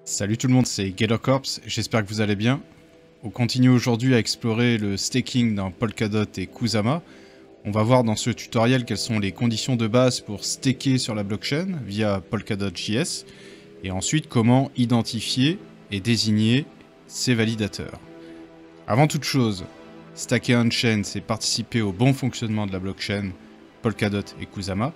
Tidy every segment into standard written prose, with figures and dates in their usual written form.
Salut tout le monde, c'est GatorCorps, j'espère que vous allez bien. On continue aujourd'hui à explorer le staking dans Polkadot et Kusama. On va voir dans ce tutoriel quelles sont les conditions de base pour staker sur la blockchain via Polkadot.js et ensuite comment identifier et désigner ces validateurs. Avant toute chose, stacker on-chain, c'est participer au bon fonctionnement de la blockchain Polkadot et Kusama.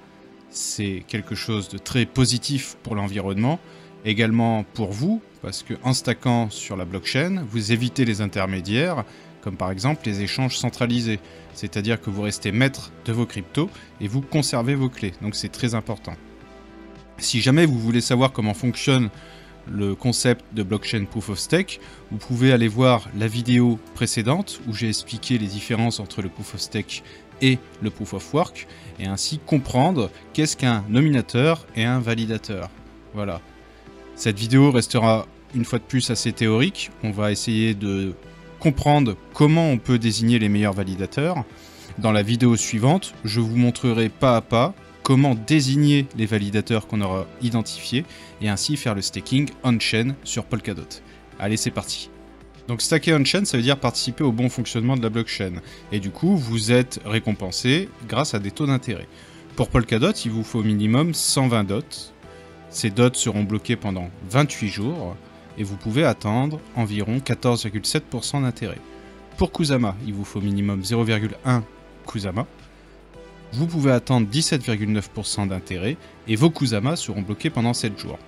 C'est quelque chose de très positif pour l'environnement. Également pour vous, parce qu'en stackant sur la blockchain, vous évitez les intermédiaires, comme par exemple les échanges centralisés. C'est-à-dire que vous restez maître de vos cryptos et vous conservez vos clés. Donc c'est très important. Si jamais vous voulez savoir comment fonctionne le concept de blockchain proof of stake, vous pouvez aller voir la vidéo précédente où j'ai expliqué les différences entre le proof of stake et le proof of work, et ainsi comprendre qu'est-ce qu'un nominateur et un validateur. Voilà. Cette vidéo restera une fois de plus assez théorique. On va essayer de comprendre comment on peut désigner les meilleurs validateurs. Dans la vidéo suivante, je vous montrerai pas à pas comment désigner les validateurs qu'on aura identifiés et ainsi faire le staking on-chain sur Polkadot. Allez, c'est parti. Donc stacker on-chain, ça veut dire participer au bon fonctionnement de la blockchain. Et du coup, vous êtes récompensé grâce à des taux d'intérêt. Pour Polkadot, il vous faut au minimum 120 dots. Ces dots seront bloqués pendant 28 jours et vous pouvez attendre environ 14,7% d'intérêt. Pour Kusama, il vous faut minimum 0,1 Kusama. Vous pouvez attendre 17,9% d'intérêt et vos Kusama seront bloqués pendant 7 jours.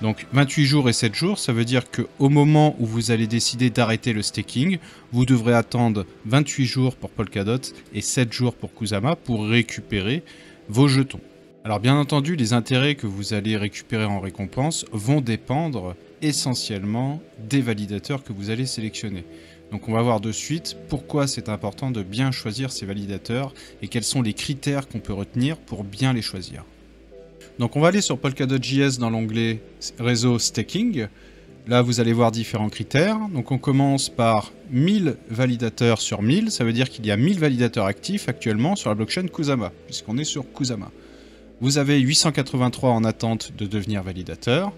Donc 28 jours et 7 jours, ça veut dire qu'au moment où vous allez décider d'arrêter le staking, vous devrez attendre 28 jours pour Polkadot et 7 jours pour Kusama pour récupérer vos jetons. Alors bien entendu, les intérêts que vous allez récupérer en récompense vont dépendre essentiellement des validateurs que vous allez sélectionner. Donc on va voir de suite pourquoi c'est important de bien choisir ces validateurs et quels sont les critères qu'on peut retenir pour bien les choisir. Donc on va aller sur Polkadot.js dans l'onglet réseau staking. Là vous allez voir différents critères. Donc on commence par 1000 validateurs sur 1000, ça veut dire qu'il y a 1000 validateurs actifs actuellement sur la blockchain Kusama, puisqu'on est sur Kusama. Vous avez 883 en attente de devenir validateur,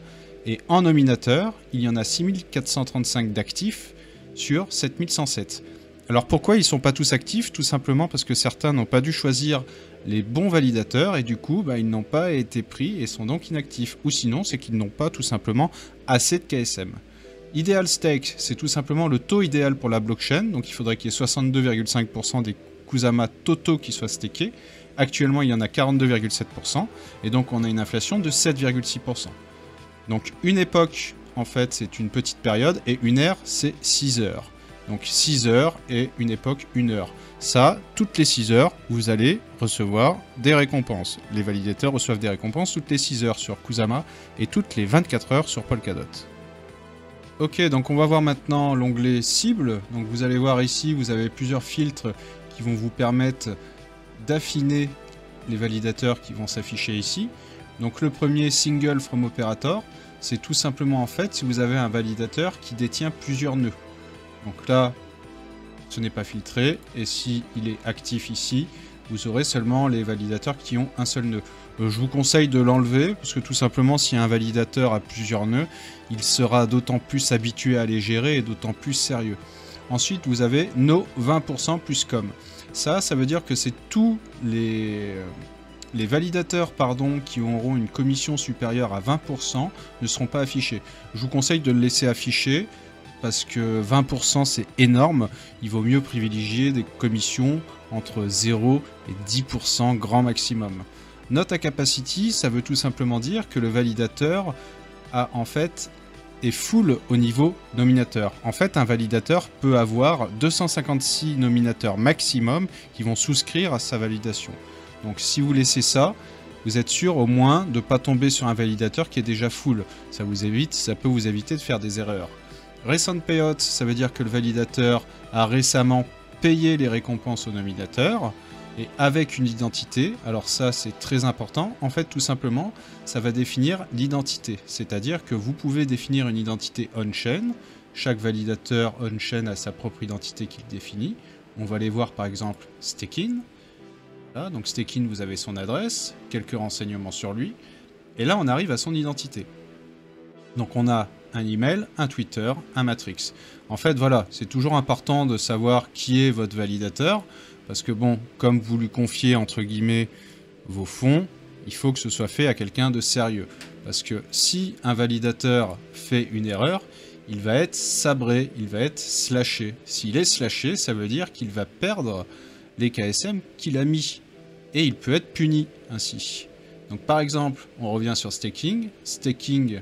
et en nominateur, il y en a 6435 d'actifs sur 7107. Alors pourquoi ils ne sont pas tous actifs? Tout simplement parce que certains n'ont pas dû choisir les bons validateurs, et du coup, ils n'ont pas été pris et sont donc inactifs. Ou sinon, c'est qu'ils n'ont pas tout simplement assez de KSM. Ideal stake, c'est tout simplement le taux idéal pour la blockchain, donc il faudrait qu'il y ait 62,5% des Kusama totaux qui soient stakés. Actuellement, il y en a 42,7%, et donc on a une inflation de 7,6%. Donc une époque, en fait, c'est une petite période, et une ère, c'est 6 heures. Donc 6 heures et une époque, 1 heure. Ça, toutes les 6 heures, vous allez recevoir des récompenses. Les validateurs reçoivent des récompenses toutes les 6 heures sur Kusama, et toutes les 24 heures sur Polkadot. Ok, donc on va voir maintenant l'onglet cible. Donc vous allez voir ici, vous avez plusieurs filtres qui vont vous permettre d'affiner les validateurs qui vont s'afficher ici. Donc le premier, single from operator, c'est tout simplement en fait si vous avez un validateur qui détient plusieurs nœuds. Donc là, ce n'est pas filtré, et si il est actif ici, vous aurez seulement les validateurs qui ont un seul nœud. Je vous conseille de l'enlever, parce que tout simplement, si un validateur a plusieurs nœuds, il sera d'autant plus habitué à les gérer et d'autant plus sérieux. Ensuite, vous avez no 20% plus com. Ça veut dire que c'est tous les validateurs qui auront une commission supérieure à 20% ne seront pas affichés. Je vous conseille de le laisser afficher parce que 20% c'est énorme. Il vaut mieux privilégier des commissions entre 0 et 10% grand maximum. Note à capacity, ça veut tout simplement dire que le validateur a en fait est full au niveau nominateur. En fait, un validateur peut avoir 256 nominateurs maximum qui vont souscrire à sa validation. Donc si vous laissez ça, vous êtes sûr au moins de ne pas tomber sur un validateur qui est déjà full. Ça peut vous éviter de faire des erreurs. Recent payout, ça veut dire que le validateur a récemment payé les récompenses au nominateur, et avec une identité. Alors ça, c'est très important. En fait, tout simplement, ça va définir l'identité. C'est-à-dire que vous pouvez définir une identité on-chain. Chaque validateur on-chain a sa propre identité qu'il définit. On va aller voir par exemple Staking. Là, donc Staking, vous avez son adresse, quelques renseignements sur lui. Et là, on arrive à son identité. Donc on a un email, un Twitter, un Matrix. En fait, voilà, c'est toujours important de savoir qui est votre validateur, parce que bon, comme vous lui confiez, entre guillemets, vos fonds, il faut que ce soit fait à quelqu'un de sérieux. Parce que si un validateur fait une erreur, il va être sabré, il va être slashé. S'il est slashé, ça veut dire qu'il va perdre les KSM qu'il a mis. Et il peut être puni ainsi. Donc par exemple, on revient sur staking. Staking,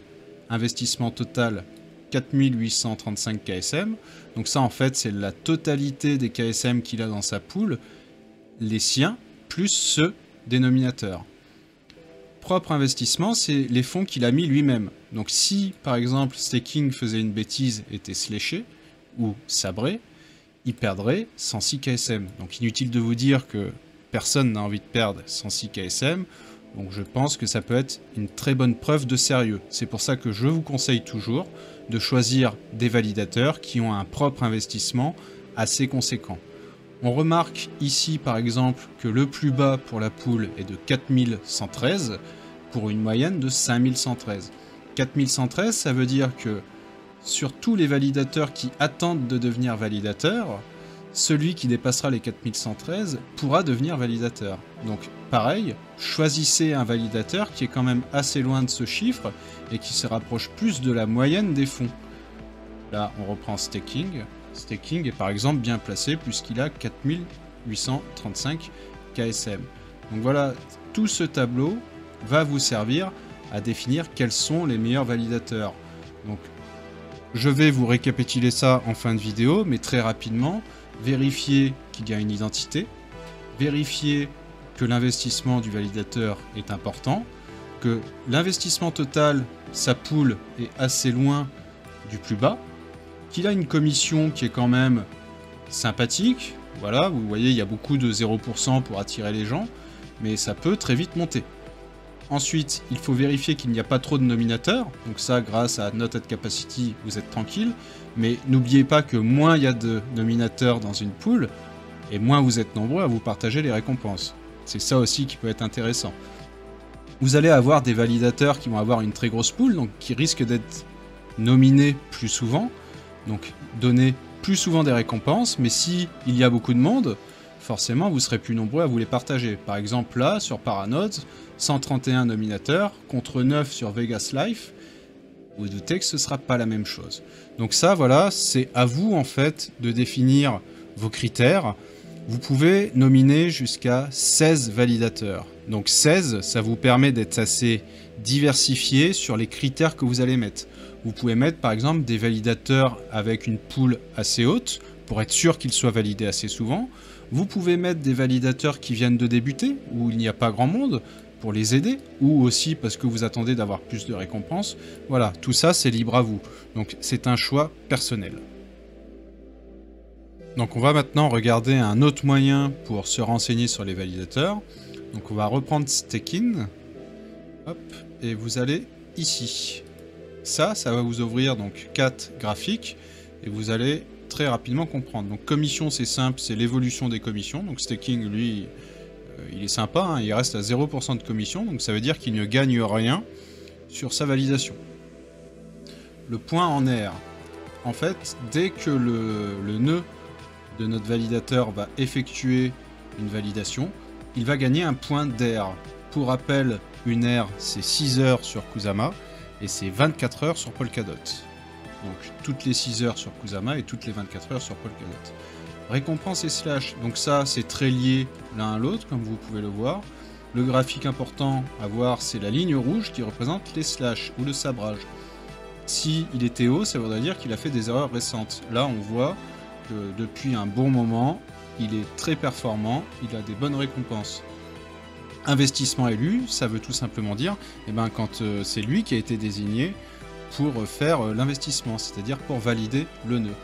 investissement total 4835 KSM. Donc ça en fait c'est la totalité des KSM qu'il a dans sa pool, les siens, plus ceux des nominateurs. Propre investissement, c'est les fonds qu'il a mis lui-même. Donc si par exemple staking faisait une bêtise, était sléché ou sabré, il perdrait 106 KSM. Donc inutile de vous dire que personne n'a envie de perdre 106 KSM. Donc je pense que ça peut être une très bonne preuve de sérieux. C'est pour ça que je vous conseille toujours de choisir des validateurs qui ont un propre investissement assez conséquent. On remarque ici par exemple que le plus bas pour la pool est de 4113 pour une moyenne de 5113. 4113, ça veut dire que sur tous les validateurs qui attendent de devenir validateurs, celui qui dépassera les 4113 pourra devenir validateur. Donc pareil, choisissez un validateur qui est quand même assez loin de ce chiffre et qui se rapproche plus de la moyenne des fonds. Là, on reprend staking. Staking est par exemple bien placé puisqu'il a 4835 KSM. Donc voilà, tout ce tableau va vous servir à définir quels sont les meilleurs validateurs. Donc je vais vous récapituler ça en fin de vidéo, mais très rapidement. Vérifier qu'il y a une identité, vérifier que l'investissement du validateur est important, que l'investissement total, sa pool, est assez loin du plus bas, qu'il a une commission qui est quand même sympathique, voilà, vous voyez il y a beaucoup de 0% pour attirer les gens, mais ça peut très vite monter. Ensuite, il faut vérifier qu'il n'y a pas trop de nominateurs, donc ça, grâce à Not at Capacity, vous êtes tranquille, mais n'oubliez pas que moins il y a de nominateurs dans une pool, et moins vous êtes nombreux à vous partager les récompenses. C'est ça aussi qui peut être intéressant. Vous allez avoir des validateurs qui vont avoir une très grosse pool, donc qui risquent d'être nominés plus souvent, donc donner plus souvent des récompenses, mais si il y a beaucoup de monde, forcément vous serez plus nombreux à vous les partager. Par exemple là, sur Paranodes, 131 nominateurs contre 9 sur Vegas Life, vous doutez que ce ne sera pas la même chose. Donc ça, voilà, c'est à vous en fait de définir vos critères. Vous pouvez nominer jusqu'à 16 validateurs. Donc 16, ça vous permet d'être assez diversifié sur les critères que vous allez mettre. Vous pouvez mettre par exemple des validateurs avec une pool assez haute, pour être sûr qu'ils soient validés assez souvent. Vous pouvez mettre des validateurs qui viennent de débuter, où il n'y a pas grand monde, pour les aider, ou aussi parce que vous attendez d'avoir plus de récompenses. Voilà, tout ça c'est libre à vous. Donc c'est un choix personnel. Donc on va maintenant regarder un autre moyen pour se renseigner sur les validateurs. Donc on va reprendre Staking. Hop, et vous allez ici. Ça va vous ouvrir donc 4 graphiques, et vous allez très rapidement comprendre. Donc commission c'est simple, c'est l'évolution des commissions. Donc Staking lui, il est sympa, hein, il reste à 0% de commission, donc ça veut dire qu'il ne gagne rien sur sa validation. Le point en R, en fait, dès que le nœud de notre validateur va effectuer une validation, il va gagner un point d'R. Pour rappel, une R c'est 6 heures sur Kusama et c'est 24 heures sur Polkadot. Donc toutes les 6 heures sur Kusama et toutes les 24 heures sur Polkadot. Récompense et slash, donc ça c'est très lié l'un à l'autre comme vous pouvez le voir. Le graphique important à voir c'est la ligne rouge qui représente les slash ou le sabrage. Si il était haut, ça voudrait dire qu'il a fait des erreurs récentes. Là on voit que depuis un bon moment, il est très performant, il a des bonnes récompenses. Investissement élu, ça veut tout simplement dire quand c'est lui qui a été désigné pour faire l'investissement, c'est-à-dire pour valider le nœud.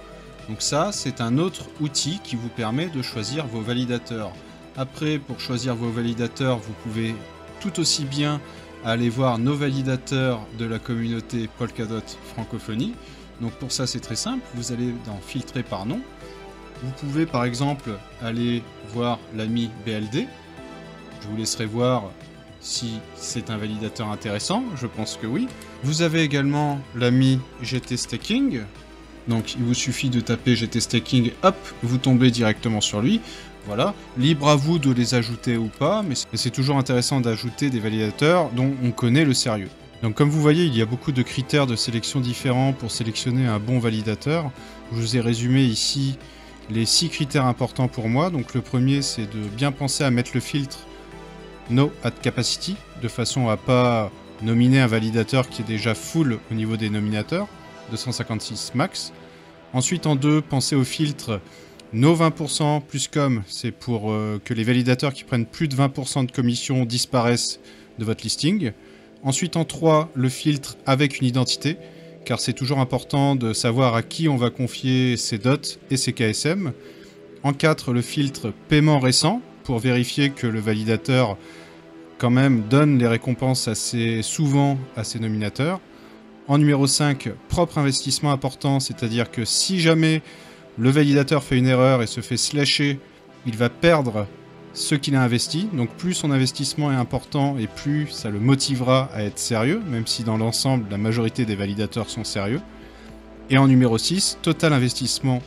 Donc ça, c'est un autre outil qui vous permet de choisir vos validateurs. Après, pour choisir vos validateurs, vous pouvez tout aussi bien aller voir nos validateurs de la communauté Polkadot francophonie. Donc pour ça, c'est très simple, vous allez dans filtrer par nom. Vous pouvez par exemple aller voir l'ami BLD. Je vous laisserai voir si c'est un validateur intéressant, je pense que oui. Vous avez également l'ami GT Staking, donc il vous suffit de taper GT Staking, hop, vous tombez directement sur lui. Voilà, libre à vous de les ajouter ou pas, mais c'est toujours intéressant d'ajouter des validateurs dont on connaît le sérieux. Donc comme vous voyez, il y a beaucoup de critères de sélection différents pour sélectionner un bon validateur. Je vous ai résumé ici les 6 critères importants pour moi. Donc le premier, c'est de bien penser à mettre le filtre No at Capacity, de façon à pas nominer un validateur qui est déjà full au niveau des nominateurs, 256 max. Ensuite en 2, pensez au filtre No 20% plus com, c'est pour que les validateurs qui prennent plus de 20% de commission disparaissent de votre listing. Ensuite en 3, le filtre avec une identité, car c'est toujours important de savoir à qui on va confier ses dots et ses KSM. En 4, le filtre paiement récent, pour vérifier que le validateur quand même donne les récompenses assez souvent à ses nominateurs. En numéro 5, propre investissement important, c'est-à-dire que si jamais le validateur fait une erreur et se fait slasher, il va perdre ce qu'il a investi. Donc plus son investissement est important et plus ça le motivera à être sérieux, même si dans l'ensemble, la majorité des validateurs sont sérieux. Et en numéro 6, total investissement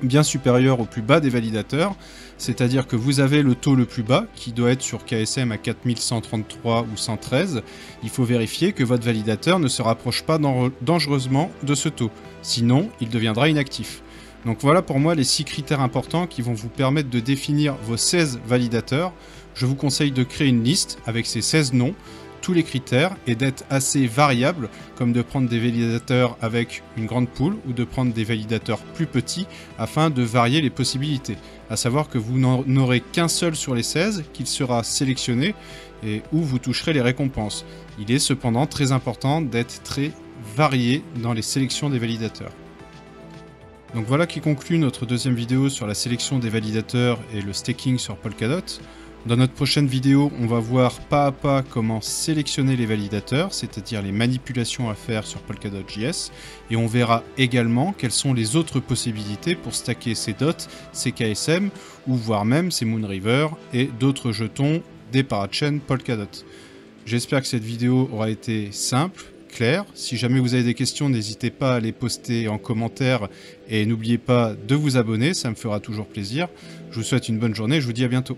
bien supérieur au plus bas des validateurs, c'est-à-dire que vous avez le taux le plus bas, qui doit être sur KSM à 4133 ou 113. Il faut vérifier que votre validateur ne se rapproche pas dangereusement de ce taux, sinon il deviendra inactif. Donc voilà pour moi les 6 critères importants qui vont vous permettre de définir vos 16 validateurs. Je vous conseille de créer une liste avec ces 16 noms, tous les critères, et d'être assez variable, comme de prendre des validateurs avec une grande pool ou de prendre des validateurs plus petits afin de varier les possibilités. À savoir que vous n'en aurez qu'un seul sur les 16 qu'il sera sélectionné et où vous toucherez les récompenses. Il est cependant très important d'être très varié dans les sélections des validateurs. Donc voilà qui conclut notre deuxième vidéo sur la sélection des validateurs et le staking sur Polkadot. Dans notre prochaine vidéo, on va voir pas à pas comment sélectionner les validateurs, c'est-à-dire les manipulations à faire sur Polkadot.js, et on verra également quelles sont les autres possibilités pour stacker ses dots, ses KSM, ou voire même ses Moonriver et d'autres jetons des parachains Polkadot. J'espère que cette vidéo aura été simple, clair. Si jamais vous avez des questions, n'hésitez pas à les poster en commentaire et n'oubliez pas de vous abonner, ça me fera toujours plaisir. Je vous souhaite une bonne journée et je vous dis à bientôt.